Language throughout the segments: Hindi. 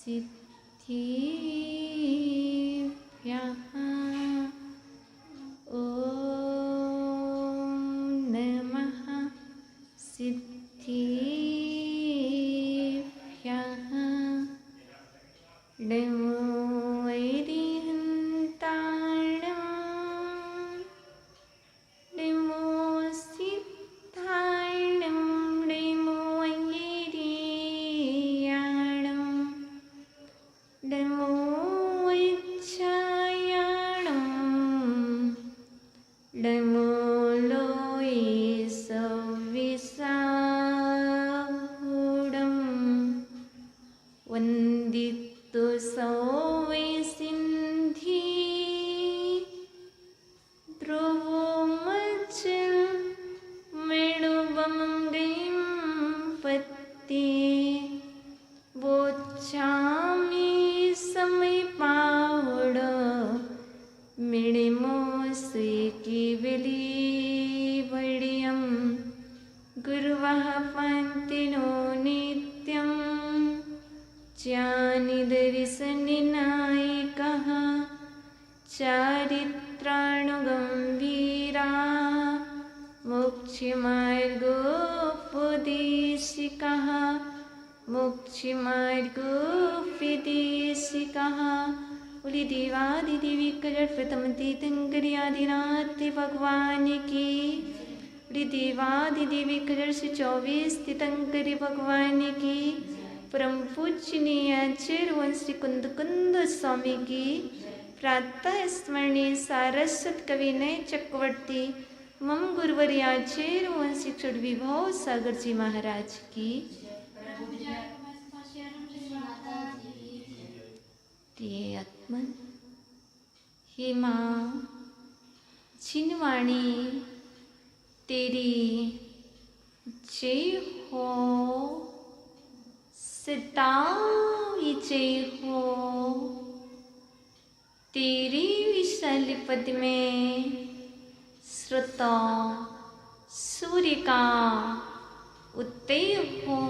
सिद्धिभ्यः ॐ नमः सिद्धिभ्यः। नमो वैरिहन्ताणं नमो सिद्धाणं नमो वैरियाणं नमो इच्छायाणं नमो लोये सविसाहुडं वन्दितो सौवे सिन्धि ध्रुवमचल मेणुबमं पत्ते बोच्छामि समीपावड मिणिमोसि केवली वड्यं गुरुवः पान्तिनो नित्यं ज्ञानिदर्शननायकः चारित्राणुगम्भीरा मोक्षमार्गोपदेशिकः मोक्षमार्गोपदेशिकः बोली देवादिदेवी कजट प्रथम तीर्थंकरियादिनाथ भगवान की। बोली देवादिदेवी कजट से 24 तीर्थंकरी भगवान की। परम पूजनीय आचार्य श्री कुंद कुंद स्वामी की। प्रातः स्मरणीय सारस्वत कविनय चक्रवर्ती मम गुरुवर्याचार्य वंशी क्षुड विभव सागर जी महाराज की। प्रिय आत्मन, हे माँ जिनवाणी तेरी जय हो, सदा ही जय हो। तेरी विशाल पद में श्रुता सूर्य का उदय हो,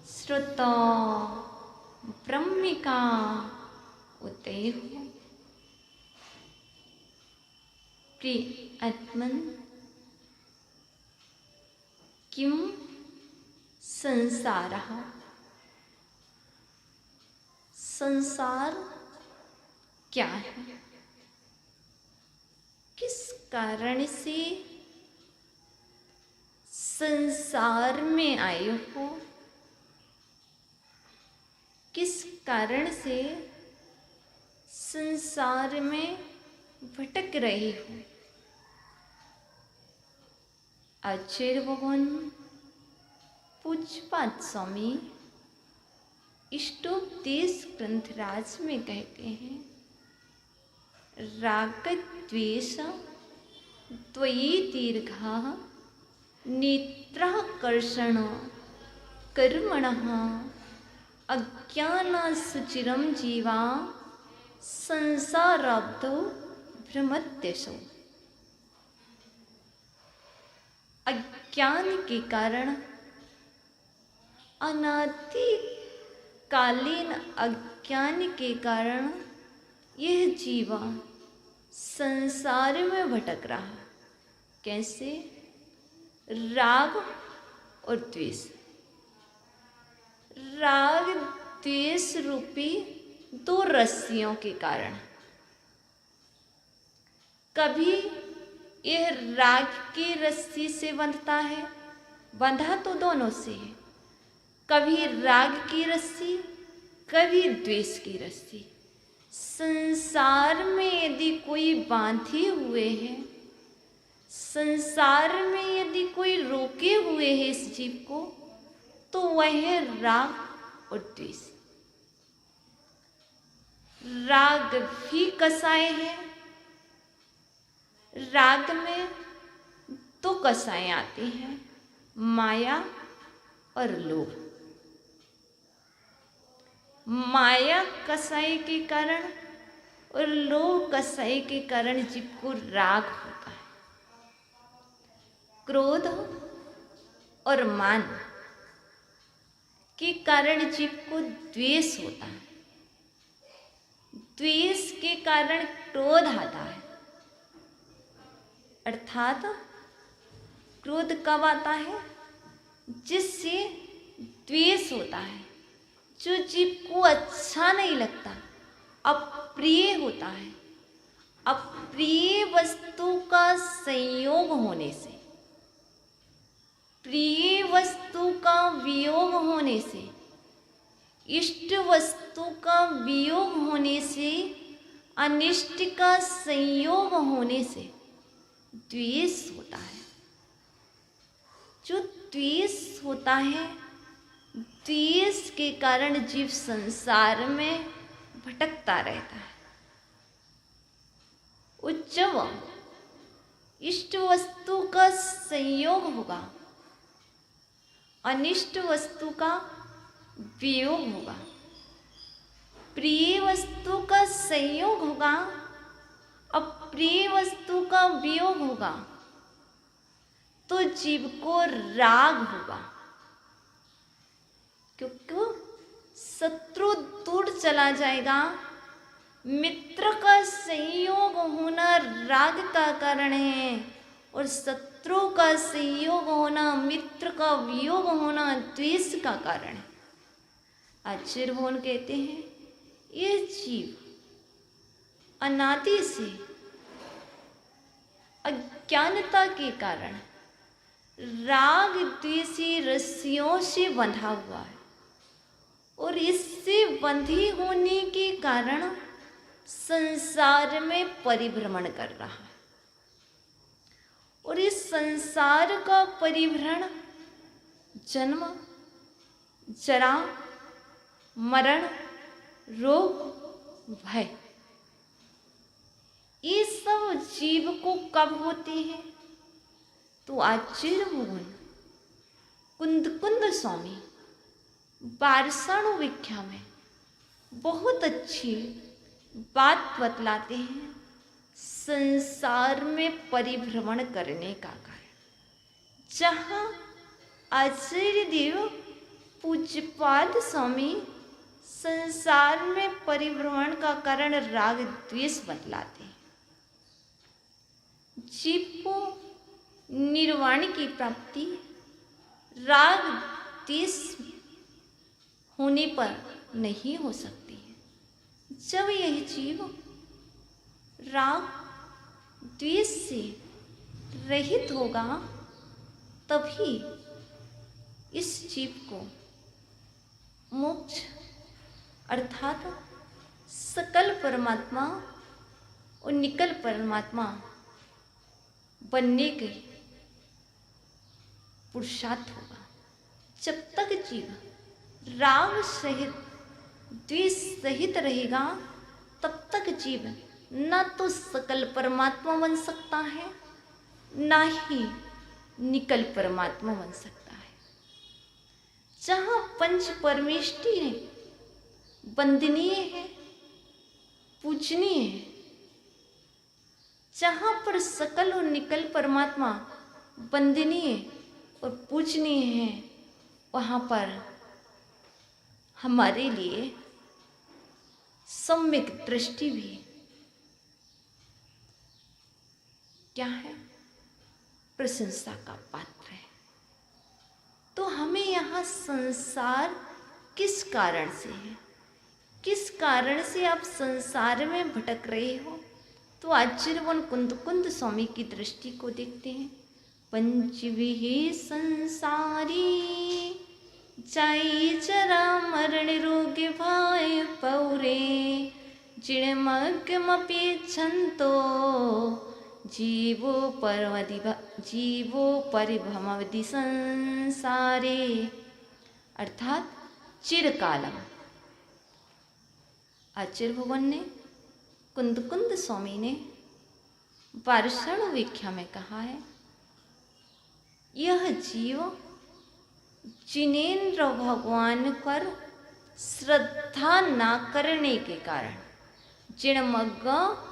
श्रुता ब्रह्म का उदय हो। प्रिय आत्मन, किम संसारः, संसार क्या है? किस कारण से संसार में आए हो? किस कारण से संसार में भटक रहे हो? आचार्य भगवान पूज्यपाद स्वामी इष्टोपदेश ग्रंथराज में कहते हैं, राग द्वेष द्वयी दीर्घः नेत्रः कर्षण कर्मणः अज्ञानसुचिरं जीवा संसाराब्धौ भ्रमत्यसौ। अज्ञान के कारण, अनादिकालीन अज्ञान के कारण यह जीवा संसार में भटक रहा। कैसे? राग और द्वेष, राग द्वेष रूपी दो रस्सियों के कारण। कभी यह राग की रस्सी से बंधता है, बंधा तो दोनों से है। कभी राग की रस्सी, कभी द्वेष की रस्सी। संसार में यदि कोई बांधे हुए है, संसार में यदि कोई रोके हुए है इस जीव को, तो वह है राग और द्वेष। राग भी कसाय है। राग में दो कसाय आते हैं, माया और लोभ। माया कसाई के कारण और लोभ कसाई के कारण जीव को राग होता है। क्रोध और मान के कारण जीव को द्वेष होता है। द्वेष के कारण क्रोध आता है। अर्थात क्रोध कब आता है? जिससे द्वेष होता है, जो जीव को अच्छा नहीं लगता, अप्रिय होता है। अप्रिय वस्तु का संयोग होने से, प्रिय वस्तु का वियोग होने से, इष्ट वस्तु का वियोग होने से, अनिष्ट का संयोग होने से द्वेष होता है। जो द्वेष होता है, द्वेष के कारण जीव संसार में भटकता रहता है। जब इष्ट वस्तु का संयोग होगा, अनिष्ट वस्तु का वियोग होगा, प्रिय वस्तु का संयोग होगा, अप्रिय वस्तु का वियोग होगा, तो जीव को राग होगा। क्योंकि शत्रु दूर चला जाएगा। मित्र का संयोग होना राग का कारण है, और शत्रु का संयोग होना, मित्र का वियोग होना द्वेष का कारण है। आचार्य भगवान कहते हैं, ये जीव अनादि से अज्ञानता के कारण राग द्वेषी रस्सियों से बंधा हुआ है, और इससे बंधी होने के कारण संसार में परिभ्रमण कर रहा है। और इस संसार का परिभ्रमण जन्म, जरा, मरण, रोग, भय, ये सब जीव को कब होते हैं? तो आचार्य भगवान कुंद स्वामी बारसाणु व्याख्या में बहुत अच्छी बात बतलाते हैं। संसार में परिभ्रमण करने का कारण, जहाँ आचार्य देव पूज्यपाद स्वामी संसार में परिभ्रमण का कारण राग द्वेष बतलाते हैं। जीव को निर्वाण की प्राप्ति राग द्वेष होने पर नहीं हो सकती है। जब यह जीव राग द्वेष से रहित होगा, तभी इस जीव को मोक्ष अर्थात सकल परमात्मा और निकल परमात्मा बनने के पुरुषार्थ होगा। जब तक जीव राग सहित द्वेष सहित रहेगा, तब तक जीव न तो सकल परमात्मा बन सकता है, ना ही निकल परमात्मा बन सकता है। जहाँ पंच परमेष्टि है, वंदनीय है, पूजनीय है, जहाँ पर सकल और निकल परमात्मा वंदनीय और पूजनीय है, वहाँ पर हमारे लिए सम्यक दृष्टि भी क्या है? प्रशंसा का पात्र है। तो हमें यहाँ संसार किस कारण से है, किस कारण से आप संसार में भटक रहे हो? तो आचार्य कुंद स्वामी की दृष्टि को देखते हैं। पंचविहि संसारी जाई जरा मरण रोग भाई पौरे जिणमग्मपि छंतो जीवो परिभ्रमति संसारे, अर्थात चिरकालम। आचार्य भगवान ने कुंद स्वामी ने बारसाणु व्याख्या में कहा है, यह जीव जिनेन्द्र भगवान पर श्रद्धा ना करने के कारण, जिणमग्मपेक्षन्तो,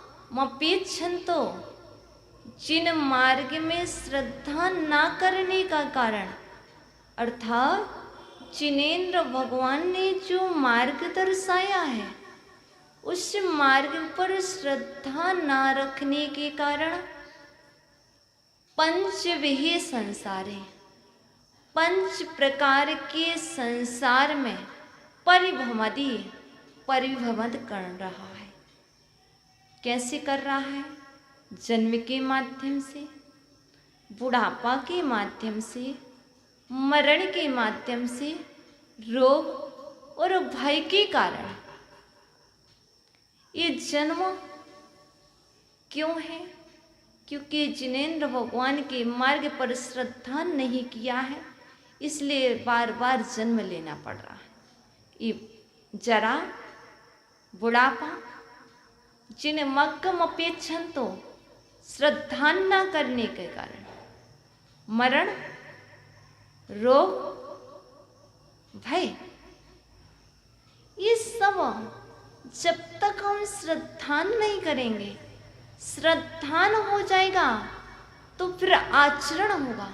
जिन मार्ग में श्रद्धा ना करने का कारण, अर्थात जिनेंद्र भगवान ने जो मार्ग दर्शाया है, उस मार्ग पर श्रद्धा ना रखने के कारण पंचविह संसार है, पंच प्रकार के संसार में परिभ्रमण कर रहा है। कैसे कर रहा है? जन्म के माध्यम से, बुढ़ापा के माध्यम से, मरण के माध्यम से, रोग और भय के कारण। ये जन्म क्यों है? क्योंकि जिनेंद्र भगवान के मार्ग पर श्रद्धा नहीं किया है, इसलिए बार बार जन्म लेना पड़ रहा है। ये जरा, बुढ़ापा, जिन मक्कम अपेक्षन तो श्रद्धा न करने के कारण, मरण, रोग, भय, ये सब जब तक हम श्रद्धा नहीं करेंगे, श्रद्धान हो जाएगा तो फिर आचरण होगा।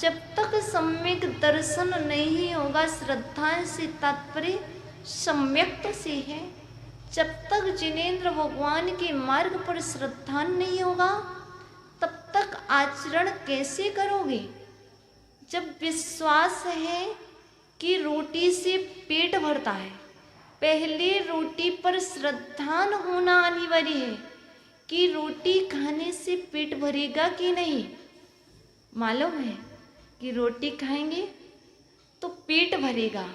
जब तक सम्यक दर्शन नहीं होगा, श्रद्धा से तात्पर्य सम्यक्त से है, जब तक जिनेंद्र भगवान के मार्ग पर श्रद्धा नहीं होगा, तब तक आचरण कैसे करोगे? जब विश्वास है कि रोटी से पेट भरता है, पहले रोटी पर श्रद्धान होना अनिवार्य है कि रोटी खाने से पेट भरेगा कि नहीं। मालूम है कि रोटी खाएंगे तो पेट भरेगा,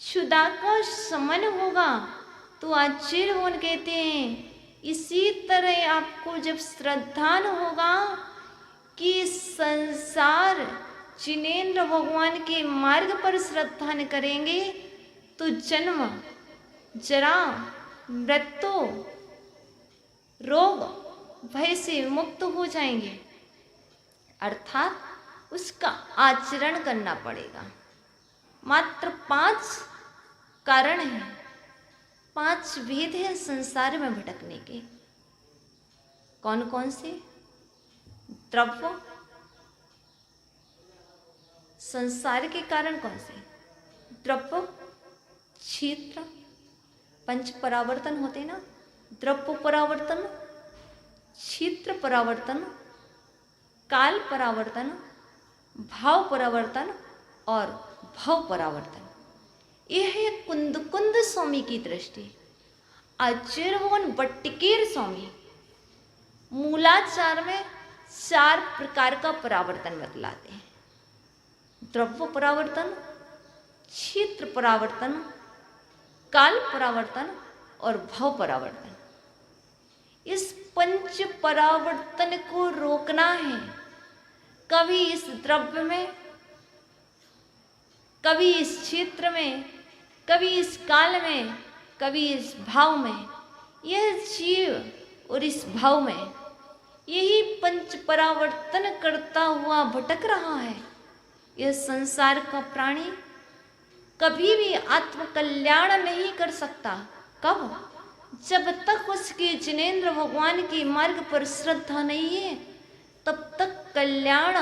क्षुधा का शमन होगा तो आचर्यवन कहते हैं। इसी तरह आपको जब श्रद्धान होगा कि संसार जिनेंद्र भगवान के मार्ग पर श्रद्धान करेंगे तो जन्म, जरा, मृत्यु, रोग, भय से मुक्त हो जाएंगे। अर्थात उसका आचरण करना पड़ेगा। मात्र 5 कारण हैं, 5 भेद हैं संसार में भटकने के। कौन कौन से? द्रव्य, संसार के कारण कौन से? द्रव्य, क्षेत्र, पंच परावर्तन होते ना, द्रव्य परावर्तन, क्षेत्र परावर्तन, काल परावर्तन, भाव परावर्तन और भव परावर्तन। यह है कुंद कुंद स्वामी की दृष्टि। आचार्यभगवान बट्टिकेर स्वामी मूलाचार में 4 प्रकार का परावर्तन बतलाते हैं। द्रव्य परावर्तन, क्षेत्र परावर्तन, काल परावर्तन और भव परावर्तन। इस पंच परावर्तन को रोकना है। कभी इस द्रव्य में, कभी इस क्षेत्र में, कभी इस काल में, कभी इस भाव में। यह जीव और इस भाव में यही पंच परावर्तन करता हुआ भटक रहा है। यह संसार का प्राणी कभी भी आत्म कल्याण नहीं कर सकता। कब? जब तक उसके जिनेंद्र भगवान के मार्ग पर श्रद्धा नहीं है, तब तक कल्याण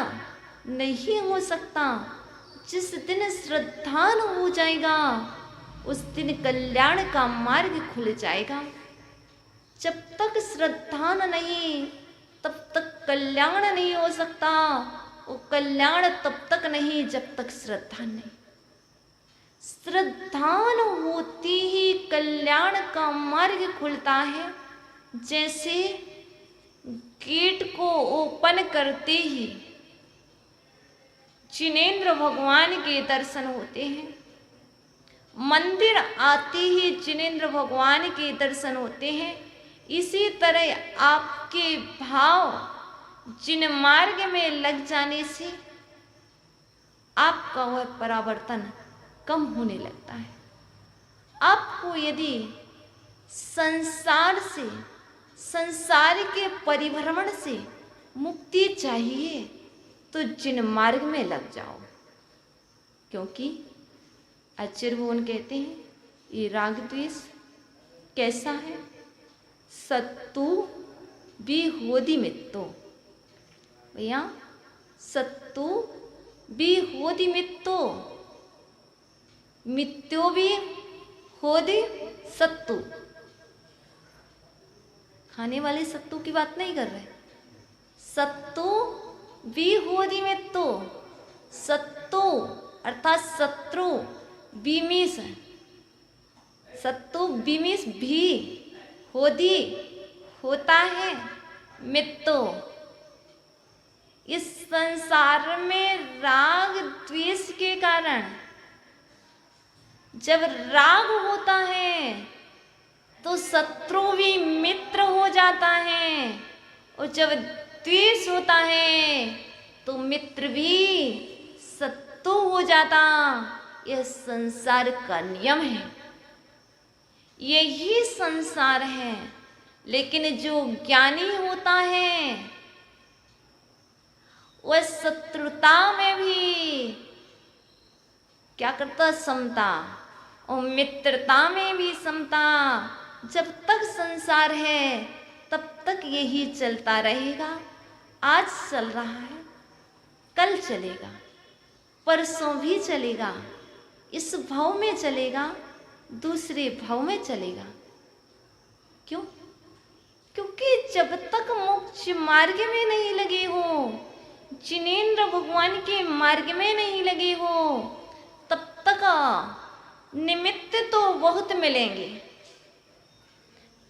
नहीं हो सकता। जिस दिन श्रद्धान हो जाएगा, उस दिन कल्याण का मार्ग खुल जाएगा। जब तक श्रद्धान नहीं, तब तक कल्याण नहीं हो सकता। वो कल्याण तब तक नहीं जब तक श्रद्धा नहीं। श्रद्धान होती ही कल्याण का मार्ग खुलता है। जैसे गेट को ओपन करते ही जिनेंद्र भगवान के दर्शन होते हैं, मंदिर आते ही जिनेंद्र भगवान के दर्शन होते हैं। इसी तरह आपके भाव जिन मार्ग में लग जाने से आपका वह परावर्तन कम होने लगता है। आपको यदि संसार से, संसार के परिभ्रमण से मुक्ति चाहिए तो जिन मार्ग में लग जाओ। क्योंकि आचार्यभगवान कहते हैं ये राग द्वेष कैसा है? सत्तु विहोदी मित्तो। भैया, सत्तु विहोदी मित्तो, मित्यो भी होदि सत्तू, खाने वाले सत्तू की बात नहीं कर रहे। सत्तू भी होदि मित्तो, सत्तू अर्थात शत्रु, बीमिस, सत्तू बीमिस भी, होदि होता है, मित्तो। इस संसार में राग द्वेष के कारण, जब राग होता है तो शत्रु भी मित्र हो जाता है, और जब द्वेष होता है तो मित्र भी शत्रु हो जाता। यह संसार का नियम है, यही संसार है। लेकिन जो ज्ञानी होता है वह शत्रुता में भी क्या करता, समता, और मित्रता में भी समता। जब तक संसार है तब तक यही चलता रहेगा। आज चल रहा है, कल चलेगा, परसों भी चलेगा, इस भाव में चलेगा, दूसरे भाव में चलेगा। क्यों? क्योंकि जब तक मोक्ष मार्ग में नहीं लगे हो, जिनेंद्र भगवान के मार्ग में नहीं लगे हो, तब तक निमित्त तो बहुत मिलेंगे।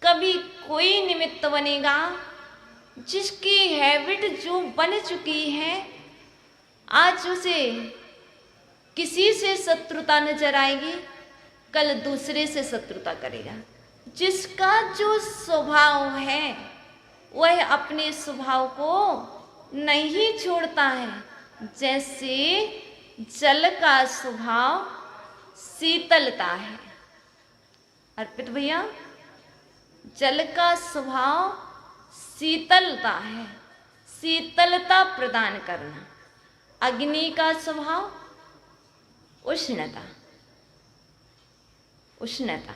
कभी कोई निमित्त बनेगा जिसकी हैबिट जो बन चुकी है, आज उसे किसी से शत्रुता नजर आएगी, कल दूसरे से शत्रुता करेगा। जिसका जो स्वभाव है वह अपने स्वभाव को नहीं छोड़ता है। जैसे जल का स्वभाव शीतलता है। अर्पित भैया, जल का स्वभाव शीतलता है, शीतलता प्रदान करना। अग्नि का स्वभाव उष्णता, उष्णता।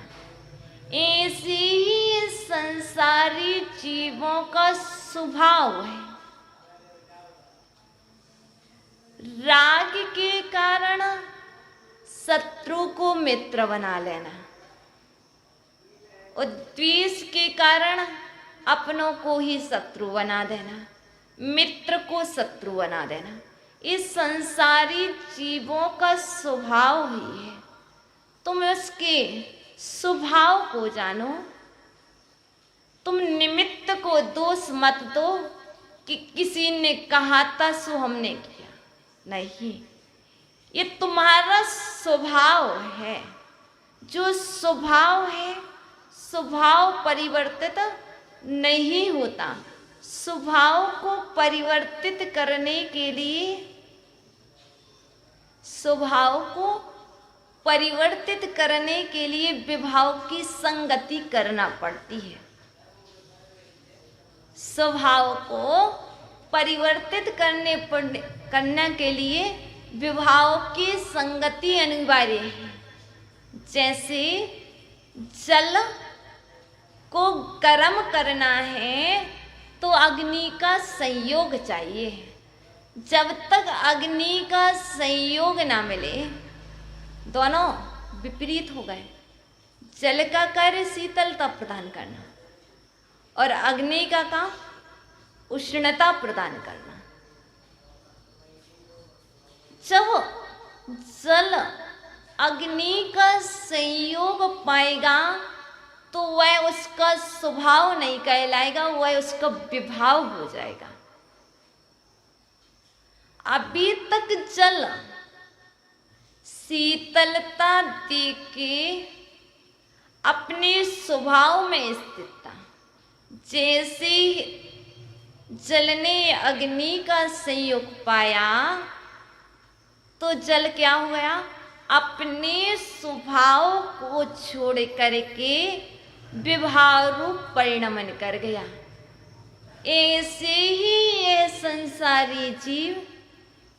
ऐसे ही संसारी जीवों का स्वभाव है। राग के कारण शत्रु को मित्र बना लेना, और द्वेष के कारण अपनों को ही शत्रु बना देना, मित्र को शत्रु बना देना। इस संसारी जीवों का स्वभाव ही है। तुम उसके स्वभाव को जानो। तुम निमित्त को दोष मत दो कि किसी ने कहा था सो हमने किया। नहीं, ये तुम्हारा स्वभाव है। जो स्वभाव है, स्वभाव परिवर्तित नहीं होता। स्वभाव को परिवर्तित करने के लिए, स्वभाव को परिवर्तित करने के लिए विभाव की संगति करना पड़ती है। स्वभाव को परिवर्तित करने के लिए विभाव की संगति अनिवार्य है। जैसे जल को गर्म करना है तो अग्नि का संयोग चाहिए। जब तक अग्नि का संयोग ना मिले, दोनों विपरीत हो गए। जल का कार्य शीतलता प्रदान करना और अग्नि का काम उष्णता प्रदान करना। जब जल अग्नि का संयोग पाएगा तो वह उसका स्वभाव नहीं कहलाएगा, वह उसका विभाव हो जाएगा। अभी तक जल शीतलता देके अपने स्वभाव में स्थित था। जैसे जल ने अग्नि का संयोग पाया तो जल क्या हो गया, अपने स्वभाव को छोड़ करके विभाव रूप परिणमन कर गया। ऐसे ही यह संसारी जीव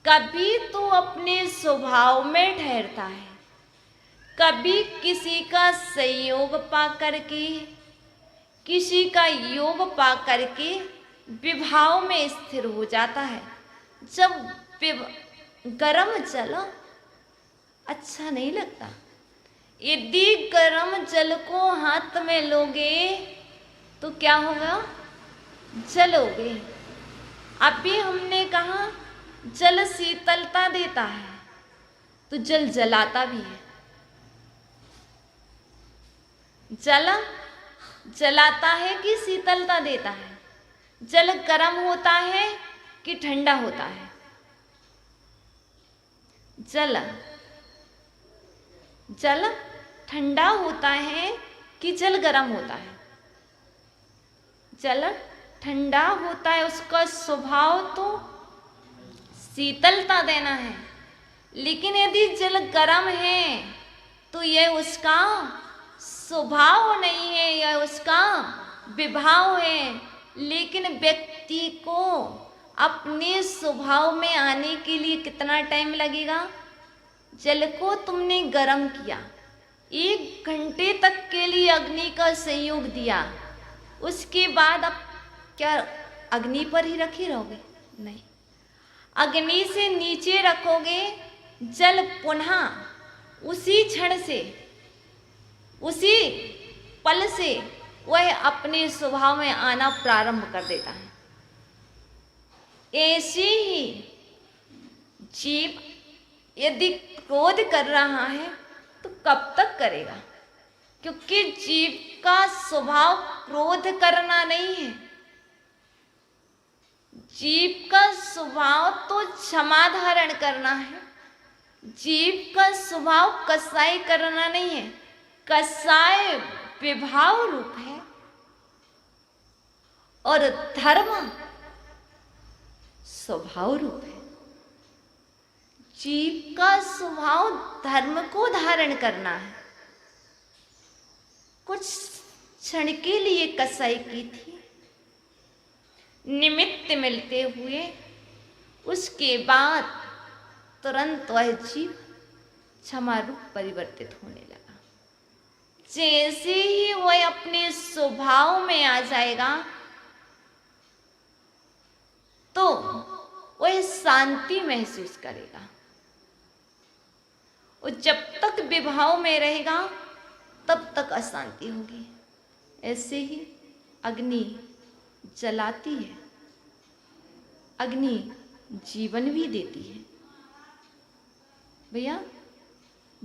कभी तो अपने स्वभाव में ठहरता है, कभी किसी का संयोग पा करके, किसी का योग पा करके विभाव में स्थिर हो जाता है। जब गर्म जल अच्छा नहीं लगता, यदि गर्म जल को हाथ में लोगे तो क्या होगा? जलोगे। अभी हमने कहा जल शीतलता देता है, तो जल जलाता भी है। जल जलाता है कि शीतलता देता है? जल गर्म होता है कि ठंडा होता है? जल ठंडा होता है कि जल गर्म होता है? जल ठंडा होता है, उसका स्वभाव तो शीतलता देना है। लेकिन यदि जल गर्म है तो यह उसका स्वभाव नहीं है, यह उसका विभाव है। लेकिन व्यक्ति को अपने स्वभाव में आने के लिए कितना टाइम लगेगा? जल को तुमने गर्म किया, 1 घंटे तक के लिए अग्नि का संयोग दिया, उसके बाद अब क्या अग्नि पर ही रखे रहोगे? नहीं, अग्नि से नीचे रखोगे। जल पुनः उसी क्षण से, उसी पल से वह अपने स्वभाव में आना प्रारंभ कर देता है। ऐसे ही जीव यदि क्रोध कर रहा है तो कब तक करेगा? क्योंकि जीव का स्वभाव क्रोध करना नहीं है। जीव का स्वभाव तो क्षमा धारण करना है। जीव का स्वभाव कसाई करना नहीं है। कसाई विभाव रूप है और धर्म स्वभाव रूप है। जीव का स्वभाव धर्म को धारण करना है। कुछ क्षण के लिए कसाई की थी, निमित्त मिलते हुए उसके बाद तुरंत वह जीव क्षमा रूप परिवर्तित होने लगा। जैसे ही वह अपने स्वभाव में आ जाएगा तो वह शांति महसूस करेगा। और जब तक विभाव में रहेगा तब तक अशांति होगी। ऐसे ही अग्नि जलाती है, अग्नि जीवन भी देती है। भैया,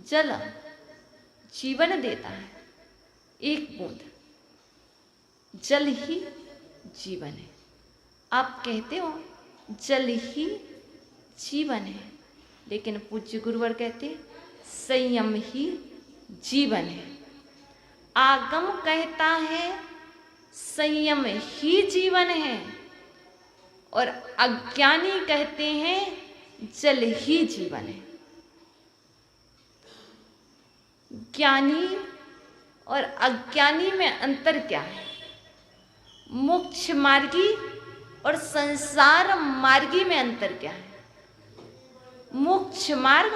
जल जीवन देता है। एक बूंद जल ही जीवन है। आप कहते हो जल ही जीवन है, लेकिन पूज्य गुरुवर कहते संयम ही जीवन है। आगम कहता है संयम ही जीवन है, और अज्ञानी कहते हैं जल ही जीवन है। ज्ञानी और अज्ञानी में अंतर क्या है? मोक्ष मार्गी और संसार मार्गी में अंतर क्या है? मोक्ष मार्ग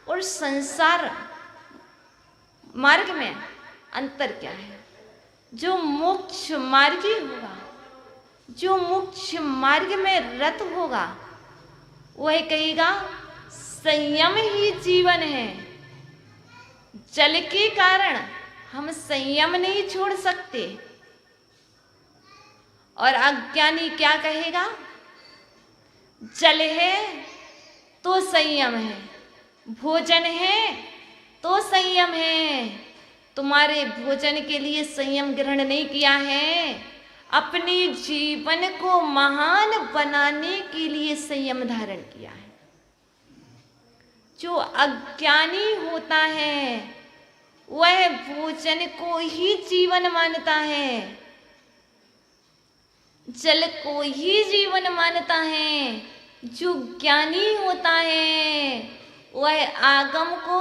और संसार मार्ग में अंतर क्या है? जो मोक्ष मार्गी होगा, जो मोक्ष मार्ग में रत होगा, वह कहेगा संयम ही जीवन है। जल के कारण हम संयम नहीं छोड़ सकते। और अज्ञानी क्या कहेगा? जल है तो संयम है, भोजन है तो संयम है। तुम्हारे भोजन के लिए संयम ग्रहण नहीं किया है, अपने जीवन को महान बनाने के लिए संयम धारण किया है। जो अज्ञानी होता है वह भोजन को ही जीवन मानता है, जल को ही जीवन मानता है। जो ज्ञानी होता है वह आगम को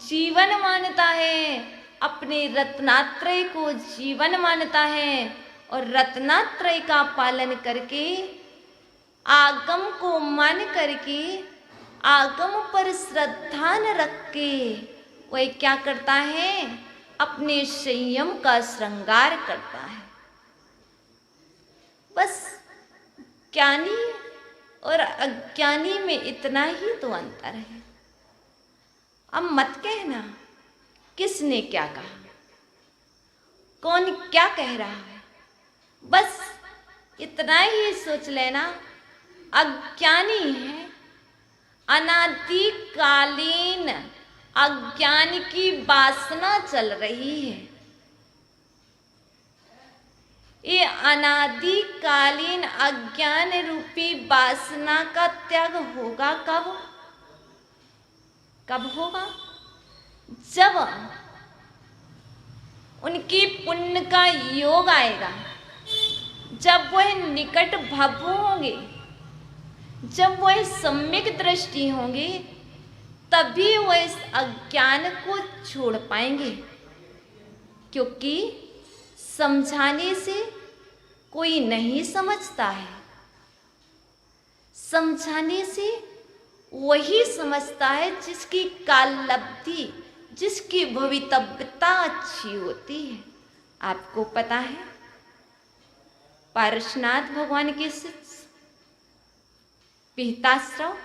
जीवन मानता है, अपने रत्नात्रय को जीवन मानता है, और रत्नात्रय का पालन करके, आगम को मान करके, आगम पर श्रद्धा न रख के वह क्या करता है? अपने संयम का श्रृंगार करता है। बस ज्ञानी और अज्ञानी में इतना ही तो अंतर है। अब मत कहना किसने क्या कहा, कौन क्या कह रहा है, बस इतना ही सोच लेना। अज्ञानी है, अनादिकालीन अज्ञान की वासना चल रही है। ये अनादिकालीन अज्ञान रूपी वासना का त्याग होगा कब? कब होगा? जब उनकी पुण्य का योग आएगा, जब वह निकट भव होंगे, जब वह सम्यक दृष्टि होंगे, तभी वह इस अज्ञान को छोड़ पाएंगे। क्योंकि समझाने से कोई नहीं समझता है, समझाने से वही समझता है जिसकी काललब्धि, जिसकी भवितव्यता अच्छी होती है। आपको पता है, पारसनाथ भगवान के शिष्य पिहताश्रव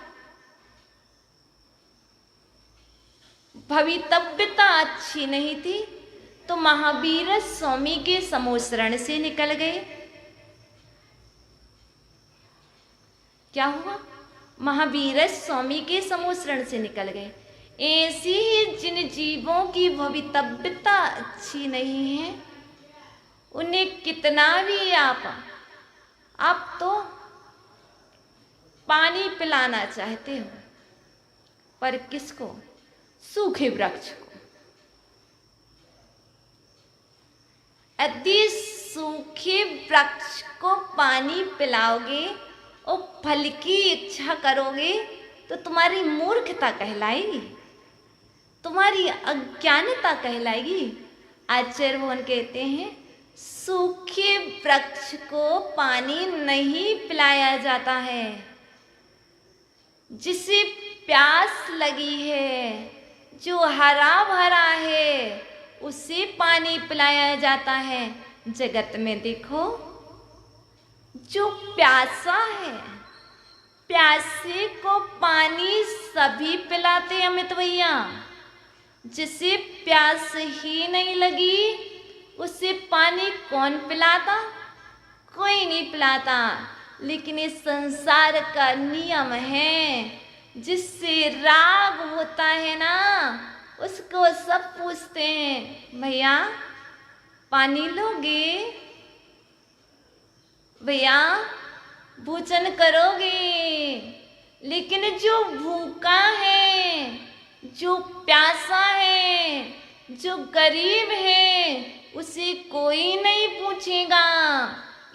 भवितव्यता अच्छी नहीं थी तो महावीर स्वामी के समोसरण से निकल गए। क्या हुआ? महावीर स्वामी के समोसरण से निकल गए। ऐसी ही जिन जीवों की भवितव्यता अच्छी नहीं है, उन्हें कितना भी आप तो पानी पिलाना चाहते हो, पर किसको? सूखे वृक्ष को। यदि सूखे वृक्ष को पानी पिलाओगे और फल की इच्छा करोगे तो तुम्हारी मूर्खता कहलाएगी, तुम्हारी अज्ञानता कहलाएगी। आचार्य भगवान कहते हैं, सूखे वृक्ष को पानी नहीं पिलाया जाता है, जिसे प्यास लगी है, जो हरा भरा है, उसे पानी पिलाया जाता है। जगत में देखो, जो प्यासा है, प्यासे को पानी सभी पिलाते अमित भैया। जिसे प्यास ही नहीं लगी, उसे पानी कौन पिलाता? कोई नहीं पिलाता। लेकिन इस संसार का नियम है, जिससे राग होता है ना, उसको सब पूछते हैं, भैया पानी लोगे? भैया भोजन करोगे? लेकिन जो भूखा है, जो प्यासा है, जो गरीब है, उसे कोई नहीं पूछेगा।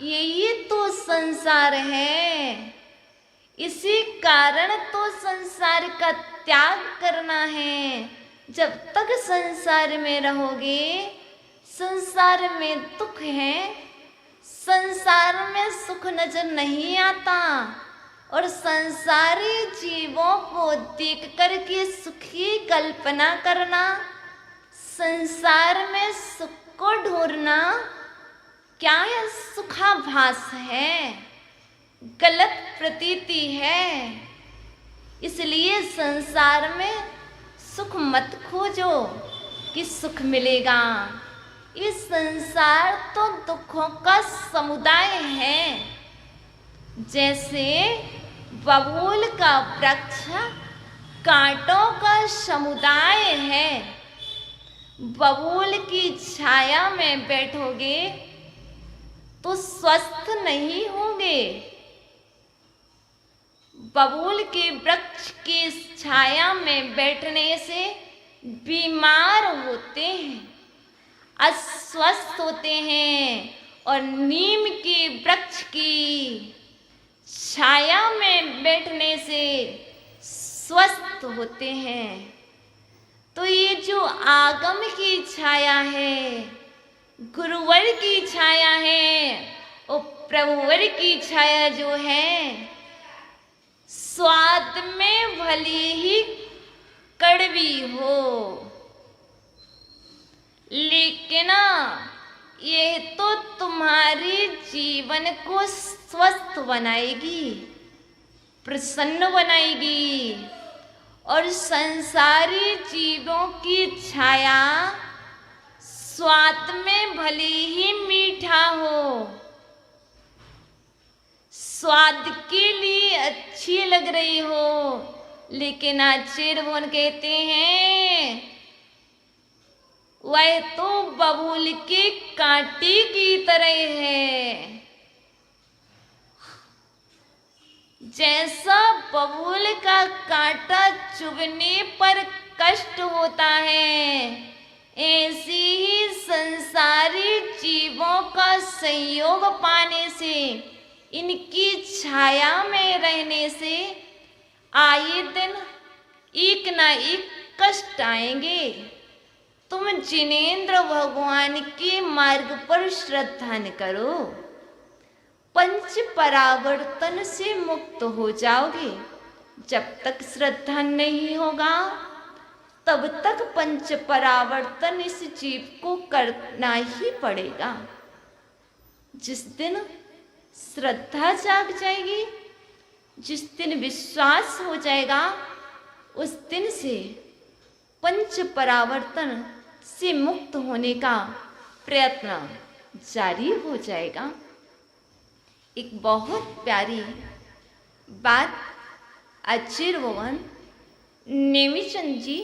यही तो संसार है। इसी कारण तो संसार का त्याग करना है। जब तक संसार में रहोगे, संसार में दुख है, संसार में सुख नजर नहीं आता। और संसारी जीवों को देख करके सुखी कल्पना करना, संसार में सुख को ढूंढना, क्या है? सुखाभास है, गलत प्रतीति है। इसलिए संसार में सुख मत खोजो कि सुख मिलेगा। ये संसार तो दुखों का समुदाय है। जैसे बबूल का वृक्ष कांटों का समुदाय है। बबूल की छाया में बैठोगे तो स्वस्थ नहीं होंगे। बबूल के वृक्ष की छाया में बैठने से बीमार होते हैं, अस्वस्थ होते हैं। और नीम के वृक्ष की छाया में बैठने से स्वस्थ होते हैं। तो ये जो आगम की छाया है, गुरुवर की छाया है, और प्रभुवर की छाया जो है, स्वाद में भली ही कड़वी हो, लेकिन ये तो तुम्हारे जीवन को स्वस्थ बनाएगी, प्रसन्न बनाएगी। और संसारी जीवों की छाया स्वाद में भले ही मीठा हो, स्वाद के लिए अच्छी लग रही हो, लेकिन आचार्य भगवान कहते हैं वह तो बबूल के कांटे की तरह है। जैसा बबूल का कांटा चुभने पर कष्ट होता है, ऐसे ही संसारी जीवों का संयोग पाने से, इनकी छाया में रहने से आए दिन एक ना एक कष्ट आएंगे। तुम जिनेंद्र भगवान के मार्ग पर श्रद्धा करो, पंच परावर्तन से मुक्त हो जाओगे। जब तक श्रद्धा नहीं होगा तब तक पंच परावर्तन इस जीव को करना ही पड़ेगा। जिस दिन श्रद्धा जाग जाएगी, जिस दिन विश्वास हो जाएगा, उस दिन से पंच परावर्तन से मुक्त होने का प्रयत्न जारी हो जाएगा। एक बहुत प्यारी बात आचार्य भगवान नेमिचंद जी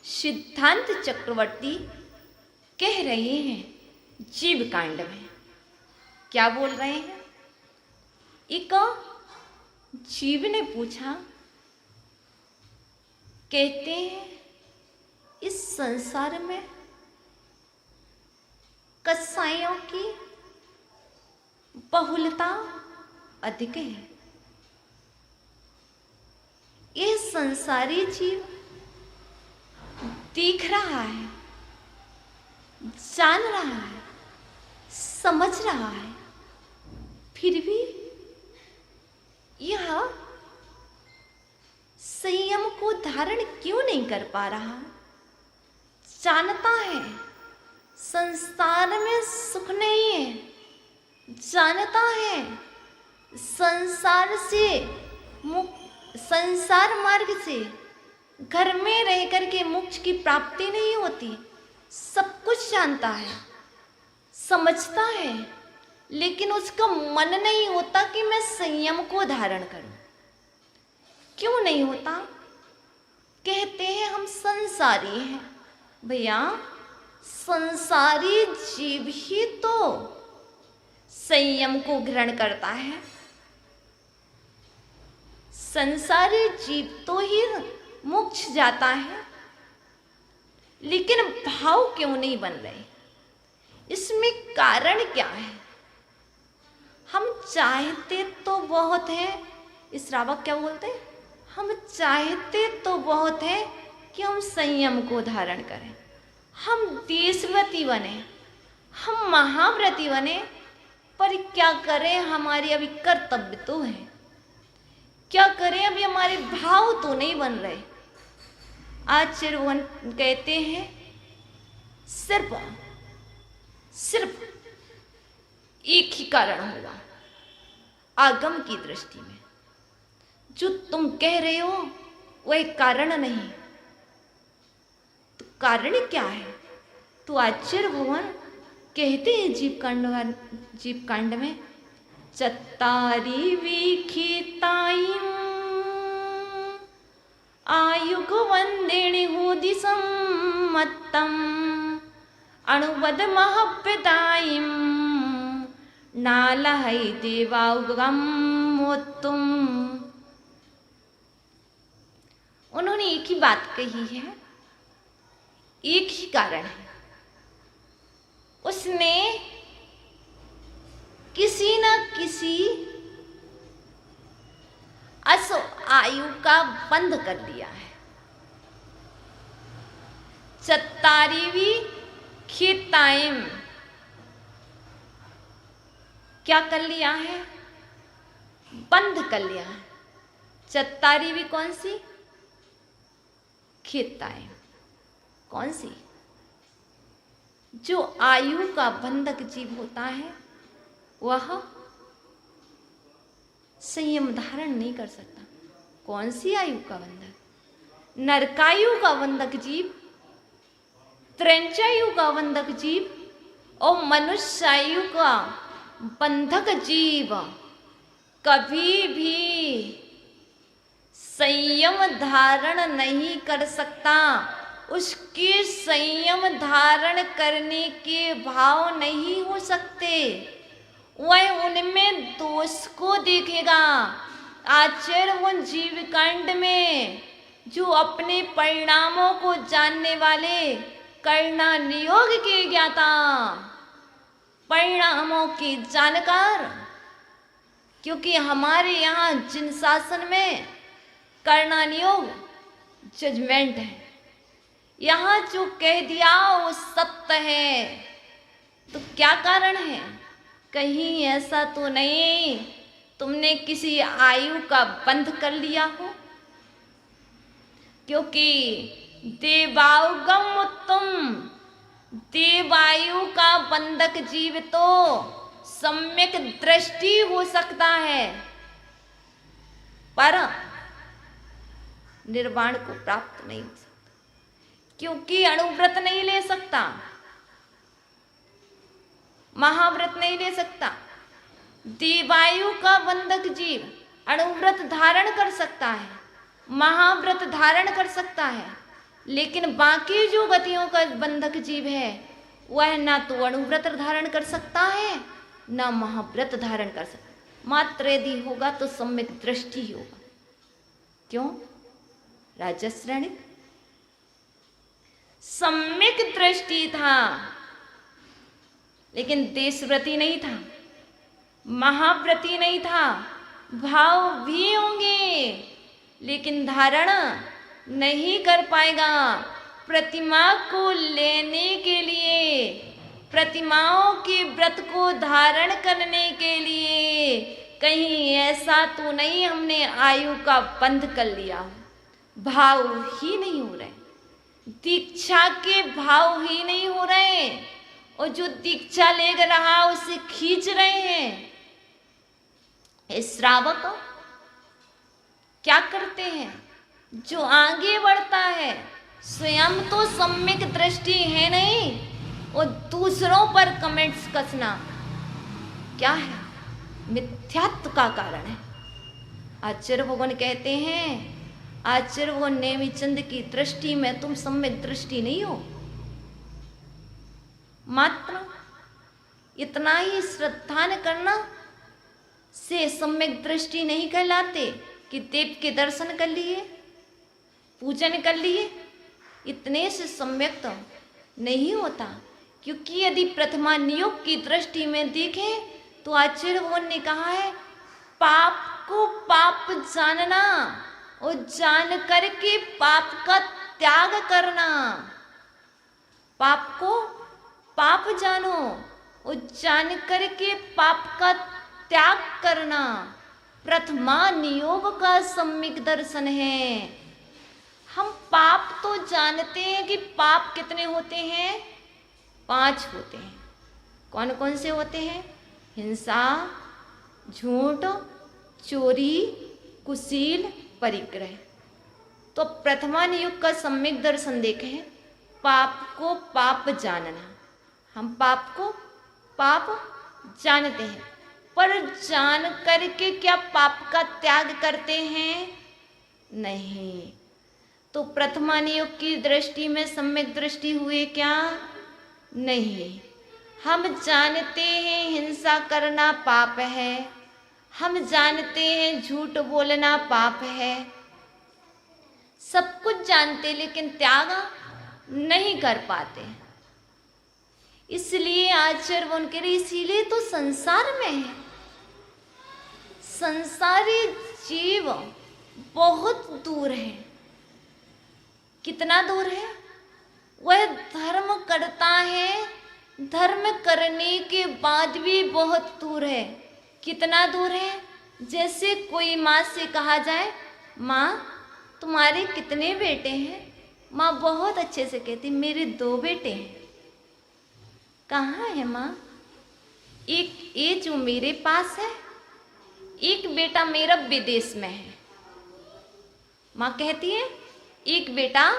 सिद्धांत चक्रवर्ती कह रहे हैं जीव कांड में। क्या बोल रहे हैं? एक जीव ने पूछा, कहते हैं इस संसार में कसाईयों की बहुलता अधिक है। यह संसारी जीव देख रहा है, जान रहा है, समझ रहा है, फिर भी यह संयम को धारण क्यों नहीं कर पा रहा? जानता है संसार में सुख नहीं है, जानता है संसार से संसार मार्ग से घर में रह कर के मोक्ष की प्राप्ति नहीं होती। सब कुछ जानता है, समझता है, लेकिन उसका मन नहीं होता कि मैं संयम को धारण करूं। क्यों नहीं होता? कहते हैं हम संसारी हैं। भैया, संसारी जीव ही तो संयम को ग्रहण करता है। संसारी जीव तो ही मोक्ष जाता है, लेकिन भाव क्यों नहीं बन रहे? इसमें कारण क्या है? हम चाहते तो बहुत है, इस श्रावक क्या बोलते हैं, हम चाहते तो बहुत है कि हम संयम को धारण करें, हम देशव्रती बने, हम महाव्रती बने, पर क्या करें, हमारे अभी कर्तव्य तो है। क्या करें, अभी हमारे भाव तो नहीं बन रहे। आचार्य भगवान कहते हैं सिर्फ एक ही कारण होगा आगम की दृष्टि में। जो तुम कह रहे हो वह कारण नहीं। तो कारण क्या है? तो आचार्य भगवान कहते हैं जीव कांड में, चत्तारि विखितायिं आयुग वंदेणि होदि सम्मत्तम् अणुवद महव्यदायिं नालहै देवाउगम मोत्तुम। उन्होंने एक ही बात कही है, एक ही कारण है। उसने किसी न किसी असो आयु का बंध कर दिया है। चत्तारिवी खिताइम, क्या कर लिया है? बंध कर लिया है। चत्तारिवी कौन सी? खिताइम कौन सी? जो आयु का बंधक जीव होता है वह संयम धारण नहीं कर सकता। कौन सी आयु का बंधक? नरकायु का बंधक जीव, त्रैंचायु का बंधक जीव और मनुष्यायु का बंधक जीव कभी भी संयम धारण नहीं कर सकता। उसके संयम धारण करने के भाव नहीं हो सकते। वह उनमें दोष को देखेगा। आचार्य उन जीव कांड में जो अपने परिणामों को जानने वाले करना नियोग के ज्ञाता, परिणामों के जानकार, क्योंकि हमारे यहाँ जिन शासन में करना नियोग जजमेंट है, यहाँ जो कह दिया वो सत्य है। तो क्या कारण है? कहीं ऐसा तो नहीं तुमने किसी आयु का बंध कर लिया हो? क्योंकि देवायुगम उत्तम, देवायु का बंधक जीव तो सम्यक दृष्टि हो सकता है, पर निर्वाण को प्राप्त नहीं हो सकता, क्योंकि अणुव्रत नहीं ले सकता, महाव्रत नहीं ले सकता। देवायु का बंधक जीव अणुव्रत धारण कर सकता है, महाव्रत धारण कर सकता है, लेकिन बाकी जो गतियों का बंधक जीव है वह ना तो अणुव्रत धारण कर सकता है ना महाव्रत धारण कर सकता। मात्र यदि होगा तो सम्यक दृष्टि होगा। क्यों? राजश्रेणी सम्यक दृष्टि था, लेकिन देशव्रति नहीं था, महाव्रति नहीं था। भाव भी होंगे लेकिन धारण नहीं कर पाएगा। प्रतिमा को लेने के लिए, प्रतिमाओं के व्रत को धारण करने के लिए कहीं ऐसा तो नहीं हमने आयु का बंध कर लिया, भाव ही नहीं हो रहे, दीक्षा के भाव ही नहीं हो रहे, और जो दीक्षा ले रहा उसे खींच रहे हैं। इस श्रावक क्या करते हैं? जो आगे बढ़ता है स्वयं तो सम्यक दृष्टि है नहीं, और दूसरों पर कमेंट्स कसना क्या है? मिथ्यात्व का कारण है। आचार्य भगवान कहते हैं, आचार्य भगवान नेमिचंद की दृष्टि में तुम सम्यक दृष्टि नहीं हो। मात्र इतना ही श्रद्धा न करना से सम्यक दृष्टि नहीं कहलाते कि देव के दर्शन कर लिए, पूजन कर लिए, इतने से सम्यक तो नहीं होता। क्योंकि यदि प्रथमा नियोग की दृष्टि में देखें तो आचार्य भगवान ने कहा है, पाप को पाप जानना और जान करके पाप का त्याग करना। पाप को पाप जानो और जान करके पाप का त्याग करना प्रथमा नियोग का सम्यक दर्शन है। हम पाप तो जानते हैं कि पाप कितने होते हैं? 5 होते हैं। कौन कौन से होते हैं? हिंसा, झूठ, चोरी, कुशील, परिग्रह। तो प्रथमा नियोग का सम्यक दर्शन देखें, पाप को पाप जानना। हम पाप को पाप जानते हैं, पर जान करके क्या पाप का त्याग करते हैं? नहीं। तो प्रथमा नियोग की दृष्टि में सम्यक दृष्टि हुए क्या? नहीं। हम जानते हैं हिंसा करना पाप है, हम जानते हैं झूठ बोलना पाप है, सब कुछ जानते लेकिन त्याग नहीं कर पाते। इसलिए आचार्य उनके लिए, इसीलिए तो संसार में है। संसारी जीव बहुत दूर है। कितना दूर है? वह धर्म करता है, धर्म करने के बाद भी बहुत दूर है। कितना दूर है? जैसे कोई माँ से कहा जाए, माँ तुम्हारे कितने बेटे हैं? माँ बहुत अच्छे से कहती, मेरे 2 बेटे हैं। कहाँ है माँ? एक ये जो मेरे पास है, एक बेटा मेरा विदेश में है। माँ कहती है एक बेटा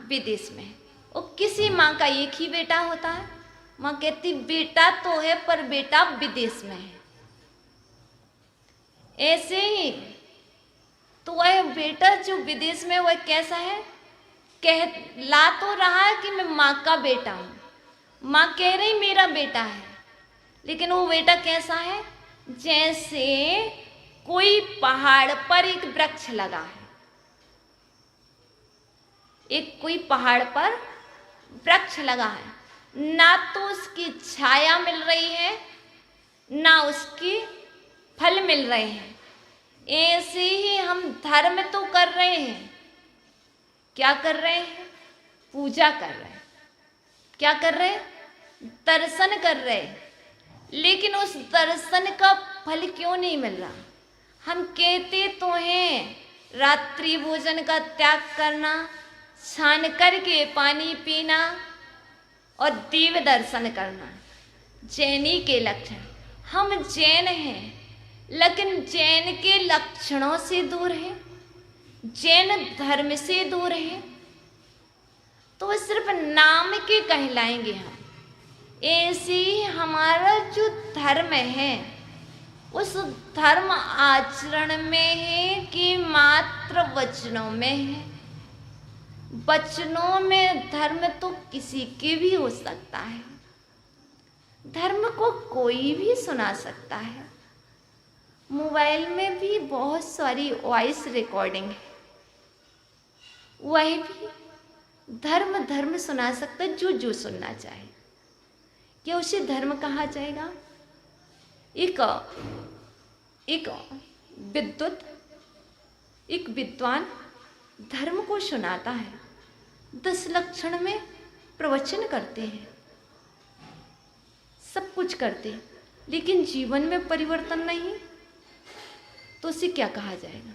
विदेश में है। और किसी माँ का एक ही बेटा होता है। माँ कहती बेटा तो है पर बेटा विदेश में है। ऐसे ही तो वह बेटा जो विदेश में वह कैसा है, ला तो रहा है कि मैं माँ का बेटा हूं। माँ कह रही मेरा बेटा है, लेकिन वो बेटा कैसा है, जैसे कोई पहाड़ पर एक वृक्ष लगा है। एक कोई पहाड़ पर वृक्ष लगा है, ना तो उसकी छाया मिल रही है ना उसके फल मिल रहे हैं। ऐसे ही हम धर्म तो कर रहे हैं, क्या कर रहे हैं, पूजा कर रहे हैं, क्या कर रहे हैं, दर्शन कर रहे हैं, लेकिन उस दर्शन का फल क्यों नहीं मिल रहा। हम कहते तो हैं रात्रि भोजन का त्याग करना, छान करके पानी पीना और दिव्य दर्शन करना जैनी के लक्षण। हम जैन हैं, लेकिन जैन के लक्षणों से दूर हैं, जैन धर्म से दूर हैं, तो सिर्फ नाम के कहलाएंगे हम। ऐसे ही हमारा जो धर्म है, उस धर्म आचरण में है कि मात्र वचनों में है। वचनों में धर्म तो किसी के भी हो सकता है, धर्म को कोई भी सुना सकता है। मोबाइल में भी बहुत सारी वॉइस रिकॉर्डिंग है, वह भी धर्म सुना सकता है जो सुनना चाहे। क्या उसे धर्म कहा जाएगा? एक विद्वान धर्म को सुनाता है, 10 लक्षण में प्रवचन करते हैं, सब कुछ करते हैं, लेकिन जीवन में परिवर्तन नहीं, तो उसे क्या कहा जाएगा?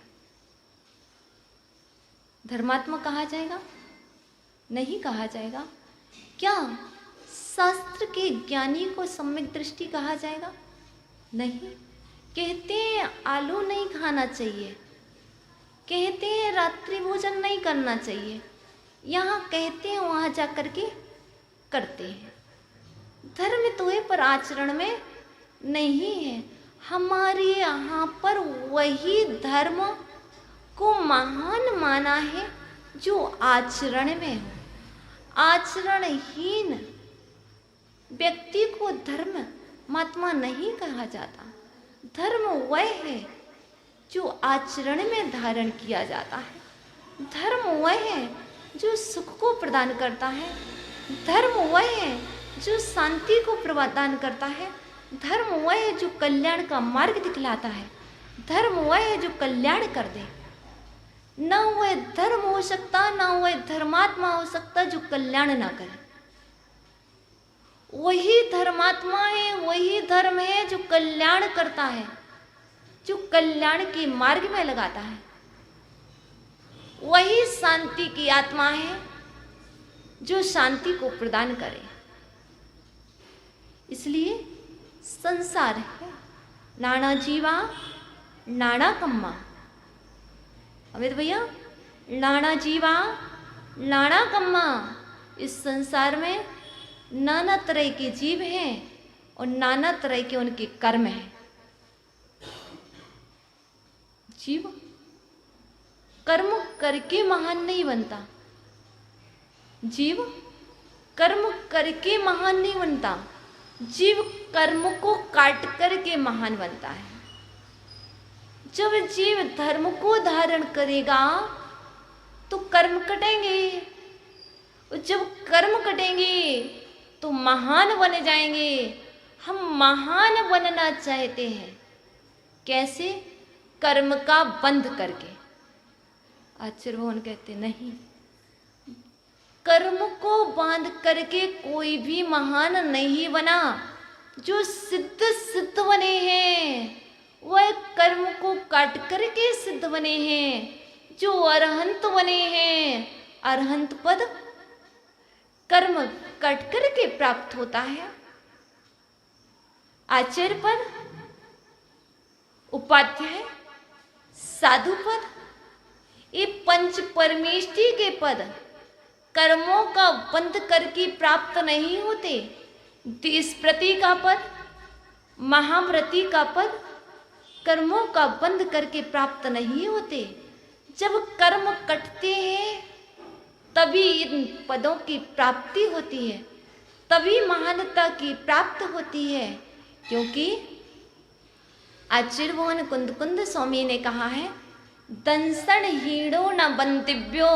धर्मात्मा कहा जाएगा? नहीं कहा जाएगा। क्या शास्त्र के ज्ञानी को सम्यक दृष्टि कहा जाएगा? नहीं। कहते हैं आलू नहीं खाना चाहिए, कहते हैं रात्रि भोजन नहीं करना चाहिए, यहाँ कहते हैं वहाँ जा कर के करते हैं। धर्म तो है पर आचरण में नहीं है। हमारे यहाँ पर वही धर्म को महान माना है जो आचरण में हो। आचरणहीन व्यक्ति को धर्म महात्मा नहीं कहा जाता। धर्म वह है जो आचरण में धारण किया जाता है। धर्म वह है जो सुख को प्रदान करता है। धर्म वह है जो शांति को प्रदान करता है। धर्म वह है जो कल्याण का मार्ग दिखलाता है। धर्म वह है जो कल्याण कर दे। न वह धर्म हो सकता, न वह धर्मात्मा हो सकता जो कल्याण ना करे। वही धर्मात्मा है, वही धर्म है जो कल्याण करता है, जो कल्याण के मार्ग में लगाता है। वही शांति की आत्मा है जो शांति को प्रदान करे। इसलिए संसार है नाना जीवा नाना कम्मा। अमित भैया, नाना जीवा नाना कम्मा। इस संसार में नाना तरह के जीव हैं और नाना तरह के उनके कर्म हैं। जीव कर्म करके महान नहीं बनता, जीव कर्म करके महान नहीं बनता, जीव कर्म को काट करके महान बनता है। जब जीव धर्म को धारण करेगा तो कर्म कटेंगे, और जब कर्म कटेंगे तो महान बन जाएंगे। हम महान बनना चाहते हैं, कैसे? कर्म का बंध करके। आचार्य भगवान कहते नहीं, कर्म को बांध करके कोई भी महान नहीं बना। जो सिद्ध बने हैं वह कर्म को काट करके सिद्ध बने हैं। जो अरहंत बने हैं, अरहंत पद कर्म कट करके प्राप्त होता है। आचार्य पद, उपाध्याय, साधु पद, ये पंच परमेष्टि के पद कर्मों का बंध करके प्राप्त नहीं होते। देशप्रति का पद, महाव्रती का पद कर्मों का बंध करके प्राप्त नहीं होते। जब कर्म कटते हैं तभी इन पदों की प्राप्ति होती है, तभी महानता की प्राप्त होती है। क्योंकि आचार्य भुवन कुंद कुंद स्वामी ने कहा है, दंसन हीणो न बंदिव्यो,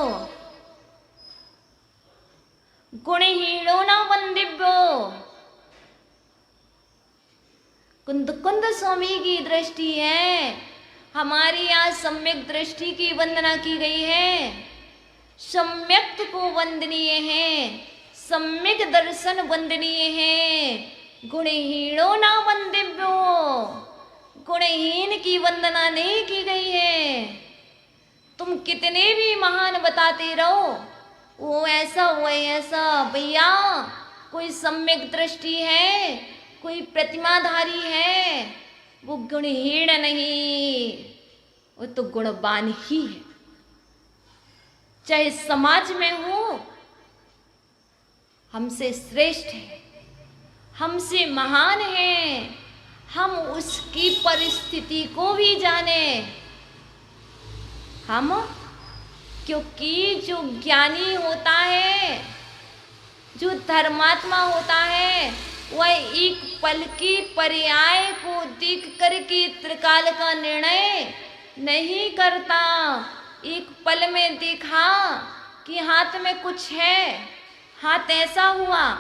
गुणहीणो न वंदिव्यो। कुंद कुंद स्वामी की दृष्टि है, हमारी यहाँ सम्यक दृष्टि की वंदना की गई है। सम्यक्त को वंदनीय है, सम्यक दर्शन वंदनीय है। गुणहीणो न वंदिव्यो, गुणहीन की वंदना नहीं की गई है। तुम कितने भी महान बताते रहो, वो ऐसा वो ऐसा, भैया कोई सम्यक दृष्टि है, कोई प्रतिमाधारी है, वो गुणहीन नहीं, वो तो गुणवान ही है। चाहे समाज में हो, हमसे श्रेष्ठ है, हमसे महान है, हम उसकी परिस्थिति को भी जाने। हम, क्योंकि जो ज्ञानी होता है, जो धर्मात्मा होता है, वह एक पल की पर्याय को देख करके त्रिकाल का निर्णय नहीं करता। एक पल में देखा कि हाथ में कुछ है, हाथ ऐसा हुआ।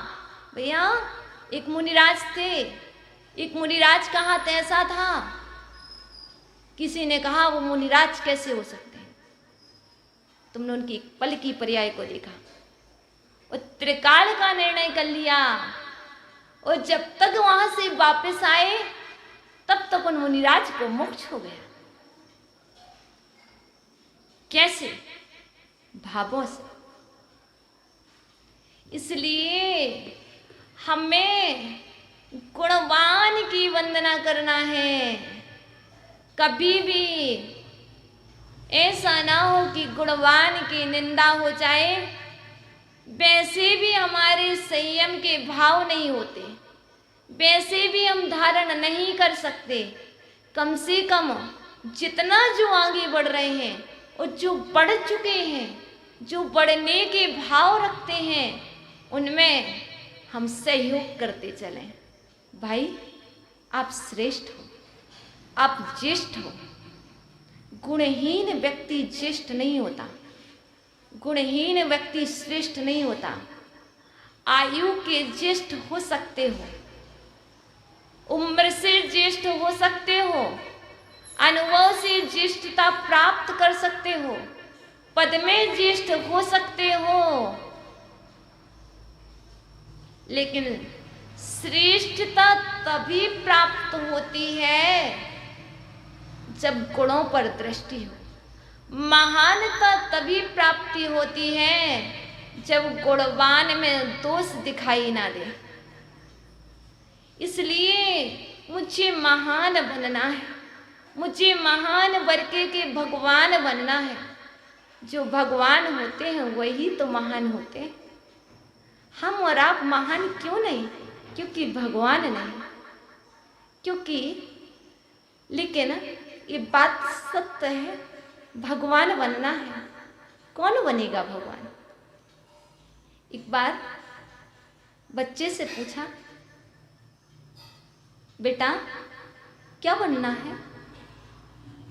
भैया एक मुनिराज थे, एक मुनिराज का हाथ ऐसा था। किसी ने कहा वो मुनिराज कैसे हो सकते हैं? तुमने उनकी एक पल की पर्याय को देखा और त्रिकाल का निर्णय कर लिया, और जब तक वहां से वापस आए तब तक उन मुनिराज को मोक्ष हो गया। कैसे? भावों से। इसलिए हमें गुणवान की वंदना करना है। कभी भी ऐसा ना हो कि गुणवान की निंदा हो जाए। वैसे भी हमारे संयम के भाव नहीं होते, वैसे भी हम धारण नहीं कर सकते। कम से कम जितना जो आगे बढ़ रहे हैं और जो बढ़ चुके हैं, जो बढ़ने के भाव रखते हैं, उनमें हम सहयोग करते चलें। भाई आप श्रेष्ठ हो, आप ज्येष्ठ हो। गुणहीन व्यक्ति ज्येष्ठ नहीं होता, गुणहीन व्यक्ति श्रेष्ठ नहीं होता। आयु के ज्येष्ठ हो सकते हो, उम्र से ज्येष्ठ हो सकते हो, अनुभव से ज्येष्ठता प्राप्त कर सकते हो, पद में ज्येष्ठ हो सकते हो, लेकिन श्रेष्ठता तभी प्राप्त होती है जब गुणों पर दृष्टि हो। महानता तभी प्राप्ति होती है जब गुणवान में दोष दिखाई ना दे। इसलिए मुझे महान बनना है, मुझे महान वर्ग के भगवान बनना है। जो भगवान होते हैं वही तो महान होते हैं। हम और आप महान क्यों नहीं? क्योंकि भगवान नहीं। क्योंकि लेकिन ये बात सत्य है, भगवान बनना है। कौन बनेगा भगवान? एक बार बच्चे से पूछा, बेटा क्या बनना है?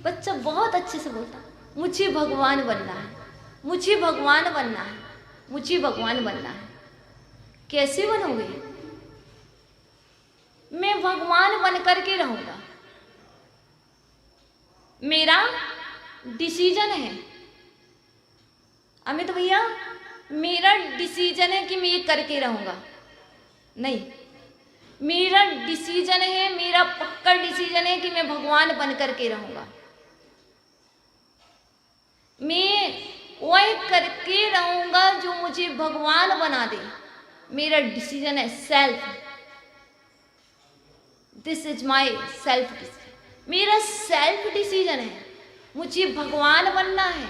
बच्चा बहुत अच्छे से बोलता, मुझे भगवान बनना है, मुझे भगवान बनना है, मुझे भगवान बनना है। कैसे बनोगे? मैं भगवान बन करके रहूंगा, मेरा डिसीजन है। अमित भैया मेरा डिसीजन है कि मैं ये करके रहूंगा। नहीं, मेरा डिसीजन है, मेरा पक्का डिसीजन है कि मैं भगवान बन करके रहूंगा। मैं वह करके रहूंगा जो मुझे भगवान बना दे। मेरा डिसीजन है self, this is my self decision. मेरा सेल्फ डिसीजन है, मुझे भगवान बनना है।